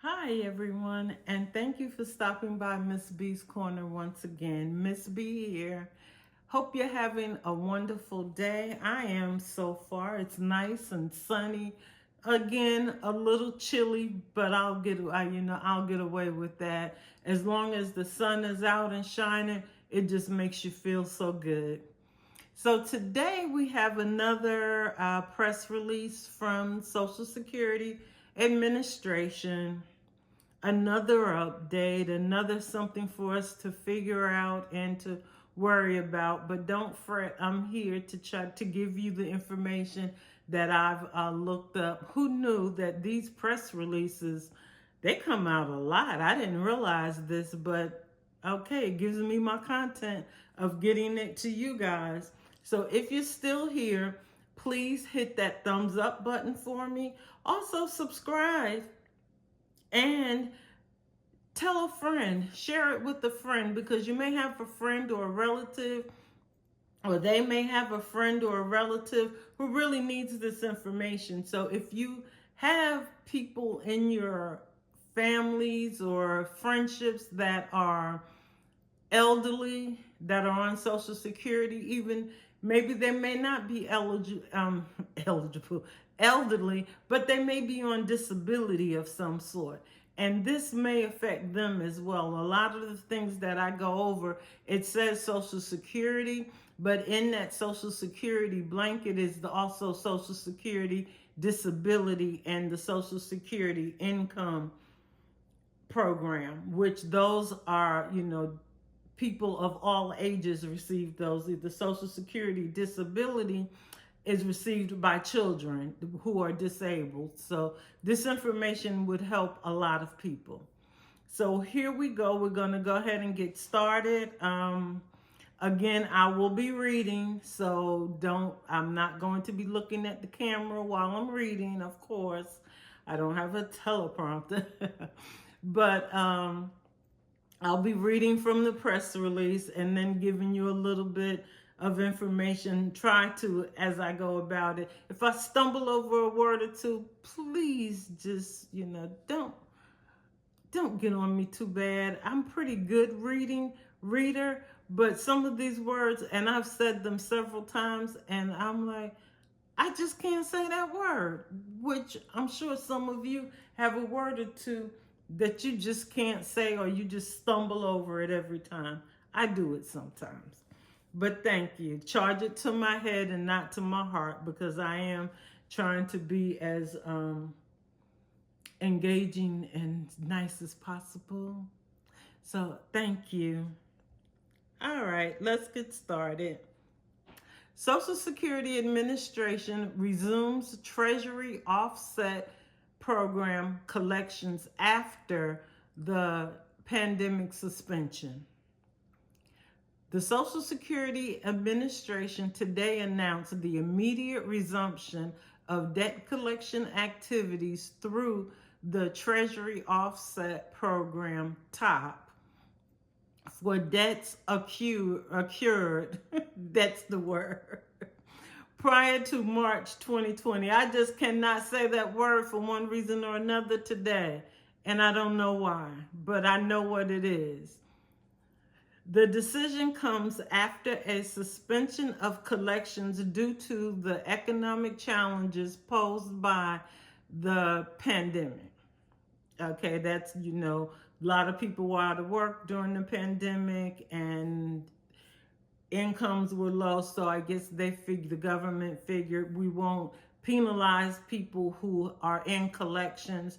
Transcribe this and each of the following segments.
Hi, everyone, and thank you for stopping by Miss B's Corner once again. Miss B here. Hope you're having a wonderful day. I am so far. It's nice and sunny. Again, a little chilly, but I'll get away with that. As long as the sun is out and shining, it just makes you feel so good. So today we have another press release from Social Security Administration, another update, another something for us to figure out and to worry about. But don't fret, I'm here to try to give you the information that I've looked up. Who knew that these press releases, they come out a lot? I didn't realize this, but okay, it gives me my content of getting it to you guys. So if you're still here, please hit that thumbs up button for me. Also subscribe and tell a friend, share it with a friend, because you may have a friend or a relative, or they may have a friend or a relative who really needs this information. So if you have people in your families or friendships that are elderly, that are on Social Security, even maybe they may not be eligible, elderly, but they may be on disability of some sort. And this may affect them as well. A lot of the things that I go over, it says Social Security, but in that Social Security blanket is also Social Security disability and the Social Security income program, which those are, people of all ages receive those. The Social Security disability is received by children who are disabled. So this information would help a lot of people. So here we go. We're going to go ahead and get started. Again, I will be reading, so I'm not going to be looking at the camera while I'm reading, of course. I don't have a teleprompter. But I'll be reading from the press release and then giving you a little bit of information. Try to, as I go about it. If I stumble over a word or two, please just, don't get on me too bad. I'm pretty good reader, but some of these words, and I've said them several times, and I'm like, I just can't say that word, which I'm sure some of you have a word or two that you just can't say, or you just stumble over it every time. I do it sometimes. But thank you. Charge it to my head and not to my heart, because I am trying to be as engaging and nice as possible. So thank you. All right, let's get started. Social Security Administration resumes Treasury offset program collections after the pandemic suspension. The Social Security Administration today announced the immediate resumption of debt collection activities through the Treasury Offset Program TOP for debts accrued, that's the word, prior to March 2020. I just cannot say that word for one reason or another today, and I don't know why, but I know what it is. The decision comes after a suspension of collections due to the economic challenges posed by the pandemic. Okay, that's, a lot of people were out of work during the pandemic and incomes were low. So I guess the government figured we won't penalize people who are in collections.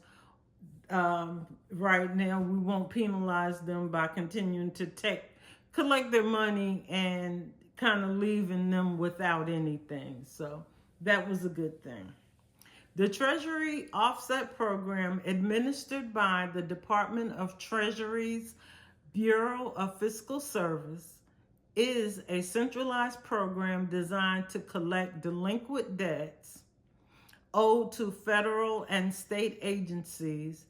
Right now, we won't penalize them by continuing to collect their money and kind of leaving them without anything. So that was a good thing. The Treasury Offset Program, administered by the Department of Treasury's Bureau of Fiscal Service, is a centralized program designed to collect delinquent debts owed to federal and state agencies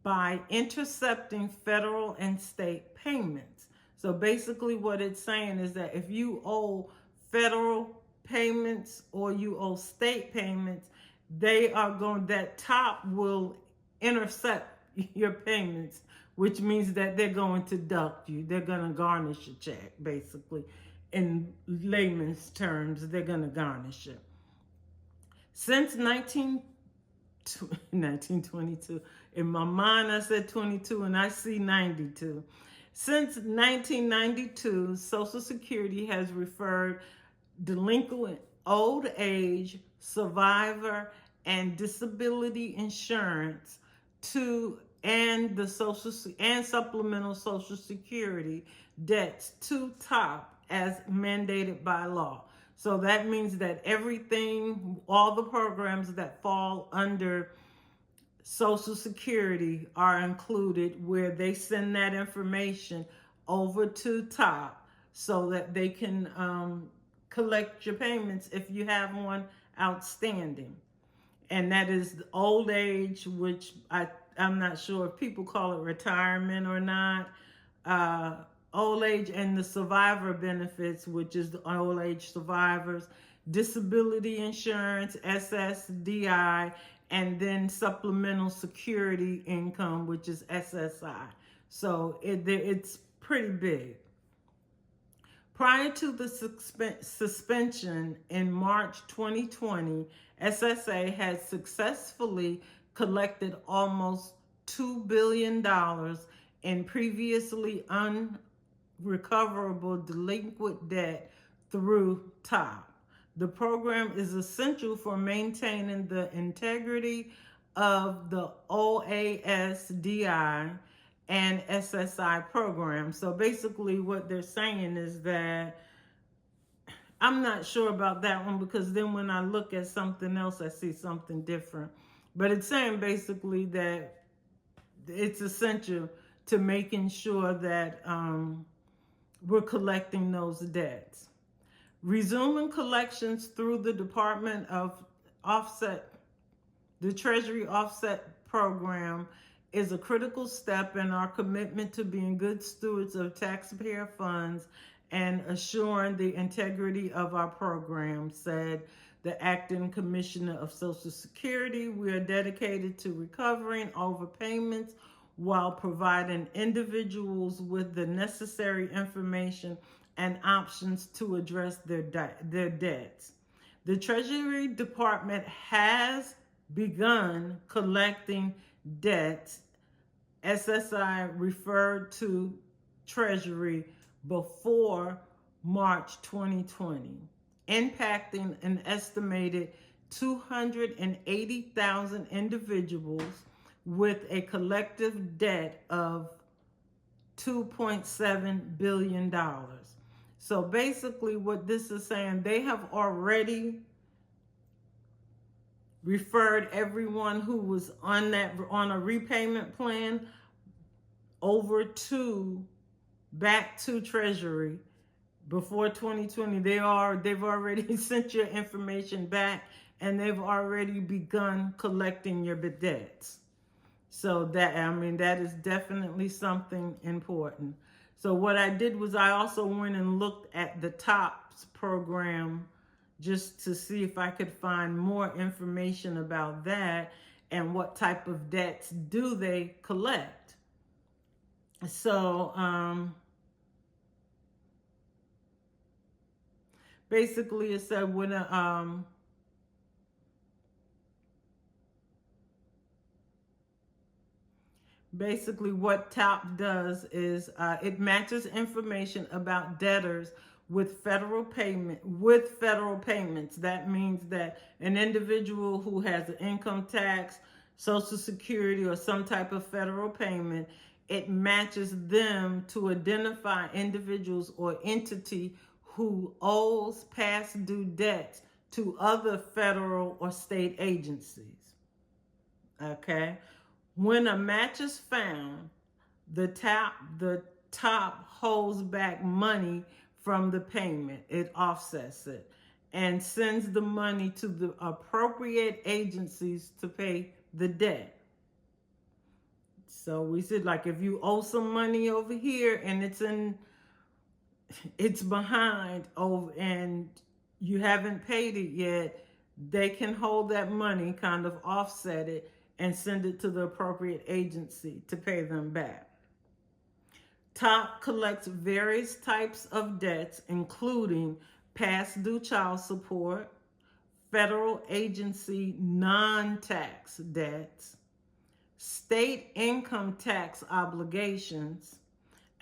by intercepting federal and state payments. So basically what it's saying is that if you owe federal payments or you owe state payments, that TOP will intercept, your payments, which means that they're going to deduct you. They're going to garnish your check, basically. In layman's terms, they're going to garnish it. Since 1922, in my mind I said 22 and I see 92. Since 1992, Social Security has referred delinquent old age, survivor, and disability insurance to and the social and supplemental Social Security debts to top as mandated by law. So that means that everything, all the programs that fall under Social Security are included, where they send that information over to top so that they can collect your payments if you have one outstanding. And that is the old age, which I'm not sure if people call it retirement or not. Old age, and the survivor benefits, which is the old age survivors, disability insurance, SSDI, and then supplemental security income, which is SSI. So it's pretty big. Prior to the suspension in March 2020, SSA had successfully collected almost $2 billion in previously unrecoverable delinquent debt through TOP. The program is essential for maintaining the integrity of the OASDI and SSI program. So basically what they're saying is that, I'm not sure about that one, because then when I look at something else, I see something different. But it's saying basically that it's essential to making sure that we're collecting those debts. Resuming collections through the Department of Offset, the Treasury Offset Program, is a critical step in our commitment to being good stewards of taxpayer funds and assuring the integrity of our program, said the Acting Commissioner of Social Security. We are dedicated to recovering overpayments while providing individuals with the necessary information and options to address their debts. The Treasury Department has begun collecting debts SSI referred to Treasury before March 2020, impacting an estimated 280,000 individuals with a collective debt of $2.7 billion. So basically what this is saying, they have already referred everyone who was on a repayment plan over to back to Treasury before 2020. They've already sent your information back, and they've already begun collecting your debts. So that is definitely something important. So what I did was I also went and looked at the TOPS program just to see if I could find more information about that and what type of debts do they collect. So basically it said when basically what TOP does is it matches information about debtors with federal payments. That means that an individual who has an income tax, Social Security, or some type of federal payment, it matches them to identify individuals or entity who owes past due debts to other federal or state agencies. Okay? When a match is found, the top holds back money from the payment. It offsets it and sends the money to the appropriate agencies to pay the debt. So we said, like, if you owe some money over here and it's behind over and you haven't paid it yet, they can hold that money, kind of offset it, and send it to the appropriate agency to pay them back. TOP collects various types of debts, including past due child support, federal agency non-tax debts, state income tax obligations,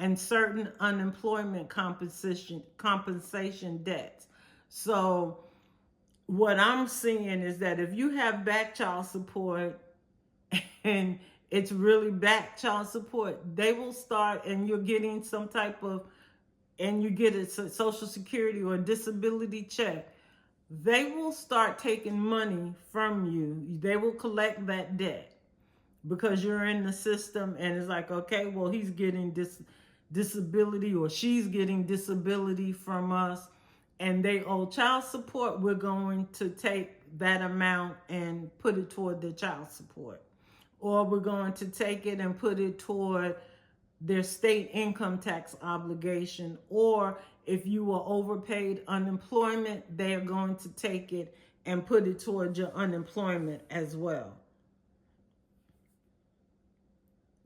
and certain unemployment compensation debts. So what I'm seeing is that if you have back child support and it's really back child support, they will start, and you're getting some type of, and you get a Social Security or a disability check, they will start taking money from you. They will collect that debt because you're in the system, and it's like, okay, well, he's getting disability or she's getting disability from us, and they owe child support. We're going to take that amount and put it toward their child support. Or we're going to take it and put it toward their state income tax obligation. Or if you were overpaid unemployment, they are going to take it and put it toward your unemployment as well.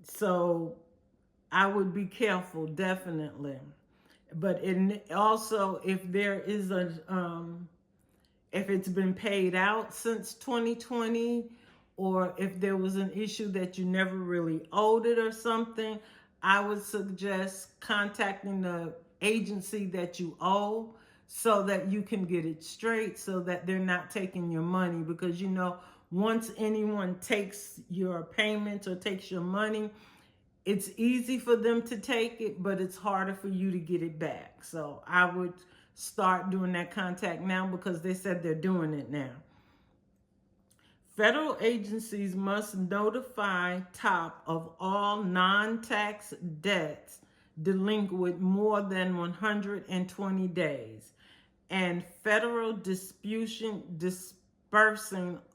So I would be careful, definitely. But also, if there is if it's been paid out since 2020, or if there was an issue that you never really owed it or something, I would suggest contacting the agency that you owe so that you can get it straight, so that they're not taking your money. Because, you know, once anyone takes your payment or takes your money, it's easy for them to take it, but it's harder for you to get it back. So I would start doing that contact now, because they said they're doing it now. Federal agencies must notify TOP of all non-tax debts delinquent more than 120 days. And federal disbursing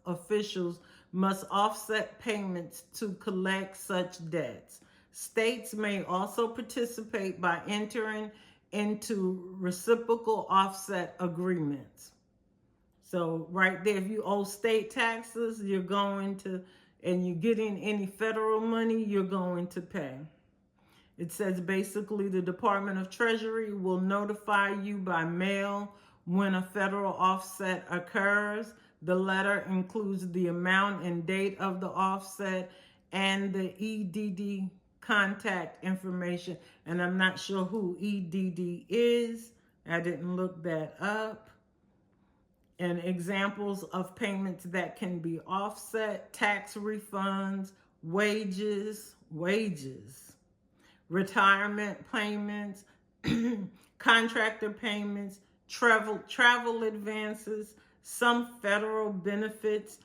officials must offset payments to collect such debts. States may also participate by entering into reciprocal offset agreements. So right there, if you owe state taxes, you're going to, and you're getting any federal money, you're going to pay. It says basically the Department of Treasury will notify you by mail when a federal offset occurs. The letter includes the amount and date of the offset and the EDD contact information. And I'm not sure who EDD is. I didn't look that up. And examples of payments that can be offset: tax refunds, wages, retirement payments, contractor payments, travel advances, some federal benefits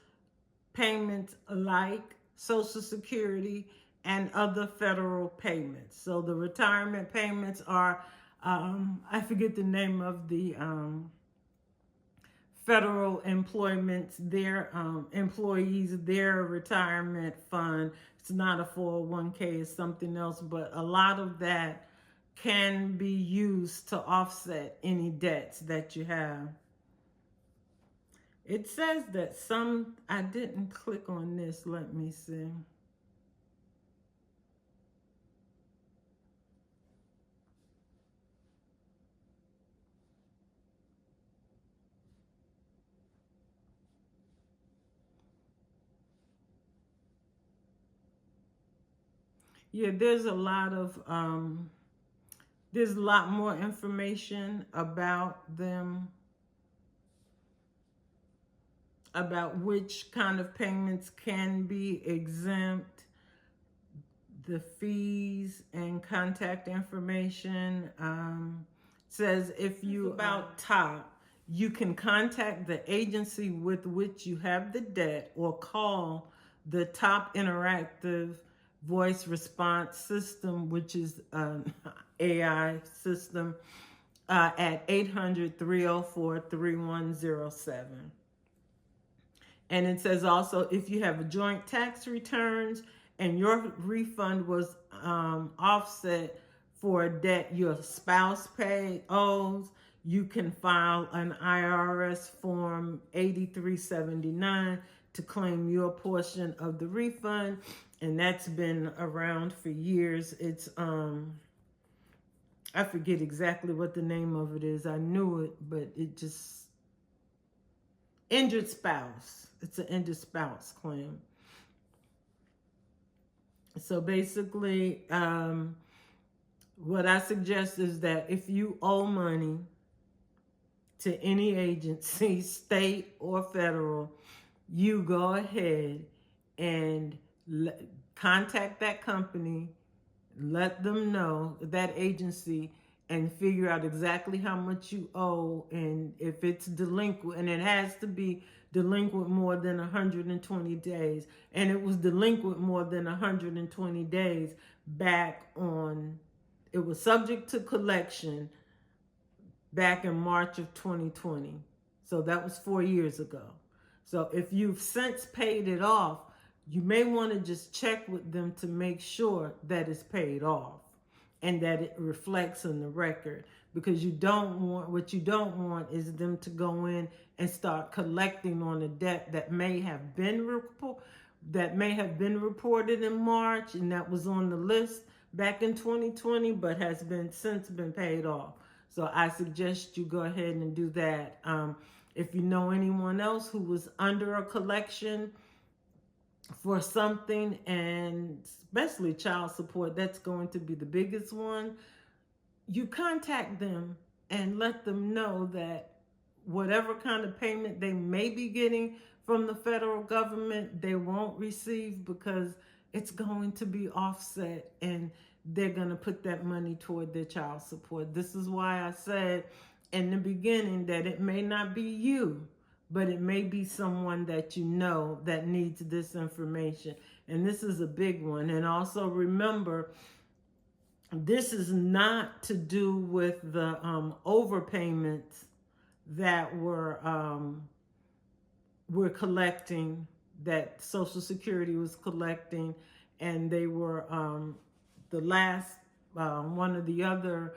payments like Social Security, and other federal payments. So the retirement payments are, I forget the name of the federal employments, their employees, their retirement fund. It's not a 401k, it's something else, but a lot of that can be used to offset any debts that you have. It says that some, I didn't click on this, let me see. Yeah, there's a lot more information about them, about which kind of payments can be exempt, the fees and contact information. Says if you about TOP, you can contact the agency with which you have the debt or call the TOP Interactive Voice Response System, which is an AI system, at 800-304-3107. And it says also, if you have joint tax returns and your refund was offset for a debt your spouse owes, you can file an IRS form 8379 to claim your portion of the refund. And that's been around for years. It's I forget exactly what the name of it is. I knew it, but it just injured spouse. It's an injured spouse claim. So basically, what I suggest is that if you owe money to any agency, state or federal, you go ahead and contact that company, let them know, that agency, and figure out exactly how much you owe, and if it's delinquent, and it has to be delinquent more than 120 days, and it was delinquent more than 120 days back on, it was subject to collection back in March of 2020. So that was 4 years ago. So if you've since paid it off, you may want to just check with them to make sure that it's paid off and that it reflects in the record, because you don't want, what you don't want is them to go in and start collecting on a debt that may have been reported in March, and that was on the list back in 2020, but has since been paid off. So I suggest you go ahead and do that. If you know anyone else who was under a collection for something, and especially child support, that's going to be the biggest one, you contact them and let them know that whatever kind of payment they may be getting from the federal government, they won't receive, because it's going to be offset and they're going to put that money toward their child support. This is why I said in the beginning that it may not be you, but it may be someone that you know that needs this information. And this is a big one. And also remember, this is not to do with the overpayments that we're collecting, that Social Security was collecting, and they were the last one of the other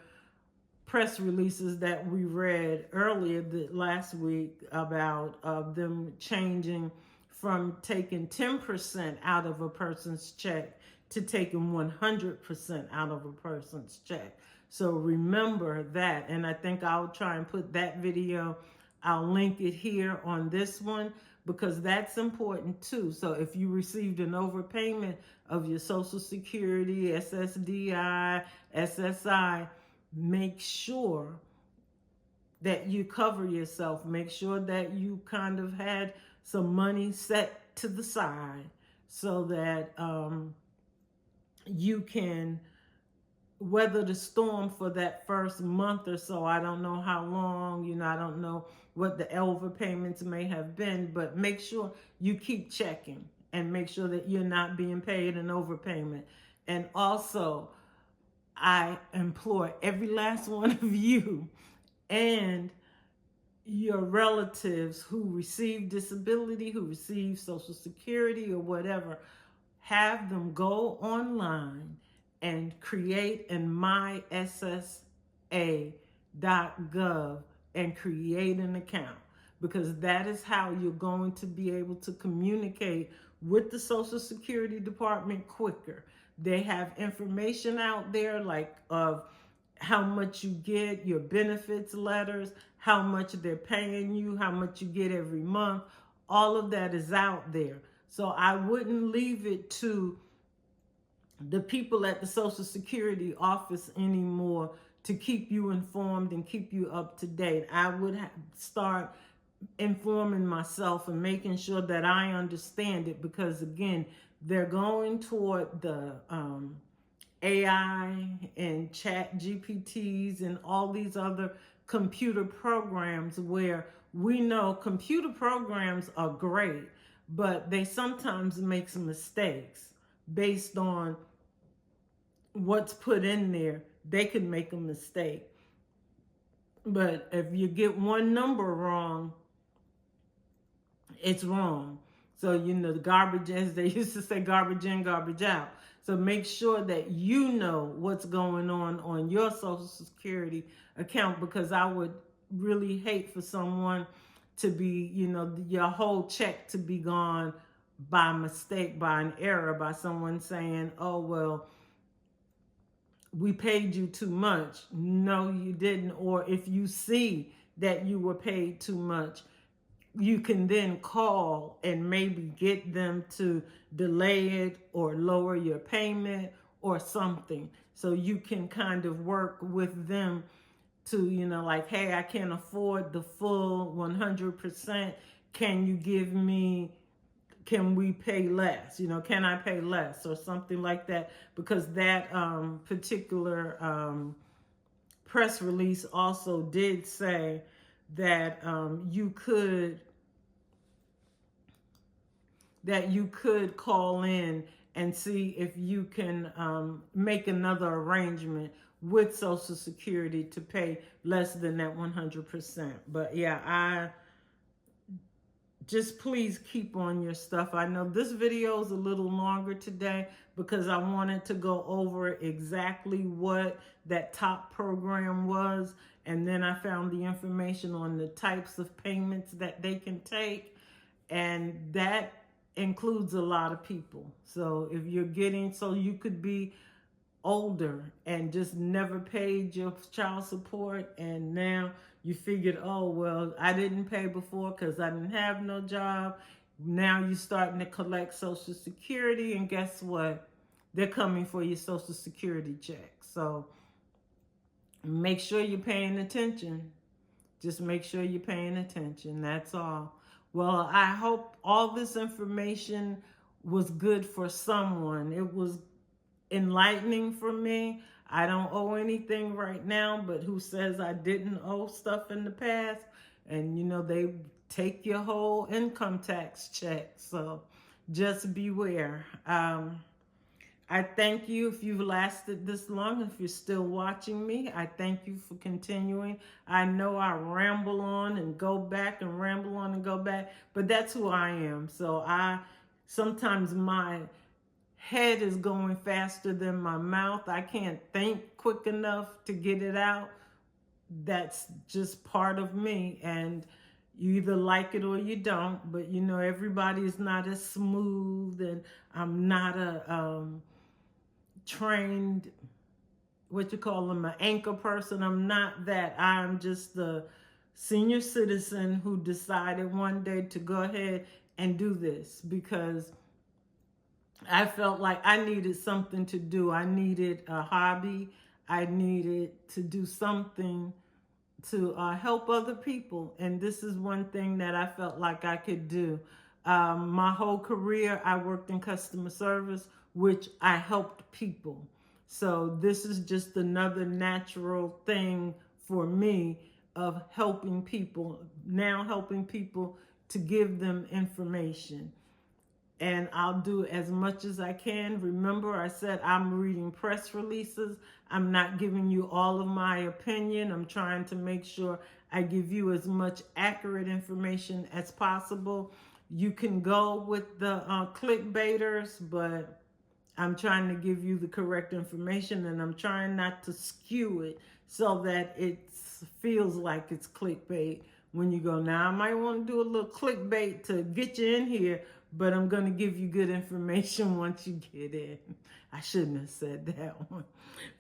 press releases that we read earlier last week about them changing from taking 10% out of a person's check to taking 100% out of a person's check. So remember that, and I think I'll try and put that video, I'll link it here on this one, because that's important too. So if you received an overpayment of your Social Security, SSDI, SSI, make sure that you cover yourself. Make sure that you kind of had some money set to the side so that you can weather the storm for that first month or so. I don't know how long, I don't know what the overpayments may have been, but make sure you keep checking and make sure that you're not being paid an overpayment. And also, I implore every last one of you and your relatives who receive disability, who receive Social Security or whatever, have them go online and create in myssa.gov and create an account, because that is how you're going to be able to communicate with the Social Security Department quicker. They have information out there like of how much you get, your benefits letters, how much they're paying you, how much you get every month. All of that is out there. So I wouldn't leave it to the people at the Social Security office anymore to keep you informed and keep you up to date. I would start informing myself and making sure that I understand it, because again, they're going toward the AI and chat GPTs and all these other computer programs, where we know computer programs are great, but they sometimes make some mistakes based on what's put in there. They could make a mistake. But if you get one number wrong, it's wrong. So, the garbage, as they used to say, garbage in, garbage out. So make sure that you know what's going on your Social Security account, because I would really hate for someone to be, your whole check to be gone by mistake, by an error, by someone saying, oh, well, we paid you too much. No, you didn't. Or if you see that you were paid too much, you can then call and maybe get them to delay it or lower your payment or something. So you can kind of work with them to, like, hey, I can't afford the full 100%. Can you give me, can we pay less? Can I pay less or something like that? Because that particular press release also did say that you could call in and see if you can make another arrangement with Social Security to pay less than that 100%. But yeah, I just please keep on your stuff. I know this video is a little longer today because I wanted to go over exactly what that top program was, and then I found the information on the types of payments that they can take, and that includes a lot of people. So if you're getting, so you could be older and just never paid your child support, and now you figured, oh, well, I didn't pay before because I didn't have no job. Now you're starting to collect Social Security, and guess what? They're coming for your Social Security check. So make sure you're paying attention. Just make sure you're paying attention. That's all. Well, I hope all this information was good for someone. It was enlightening for me. I don't owe anything right now, but who says I didn't owe stuff in the past? And they take your whole income tax check. So just beware. I thank you if you've lasted this long. If you're still watching me, I thank you for continuing. I know I ramble on and go back and ramble on and go back, but that's who I am. So sometimes my head is going faster than my mouth. I can't think quick enough to get it out. That's just part of me, and you either like it or you don't. But everybody is not as smooth, and I'm not a trained, what you call them, an anchor person. I'm not that. I'm just the senior citizen who decided one day to go ahead and do this because I felt like I needed something to do. I needed a hobby. I needed to do something to help other people. And this is one thing that I felt like I could do. My whole career, I worked in customer service, which I helped people. So this is just another natural thing for me of helping people, now helping people to give them information. And I'll do as much as I can. Remember, I said I'm reading press releases. I'm not giving you all of my opinion. I'm trying to make sure I give you as much accurate information as possible. You can go with the clickbaiters, but I'm trying to give you the correct information, and I'm trying not to skew it so that it feels like it's clickbait when you go. Now, I might want to do a little clickbait to get you in here, but I'm going to give you good information once you get in. I shouldn't have said that one.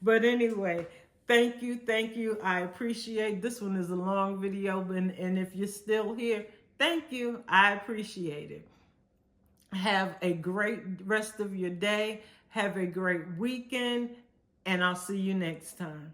But anyway, thank you. Thank you. I appreciate this one is a long video, and if you're still here, thank you. I appreciate it. Have a great rest of your day. Have a great weekend, and I'll see you next time.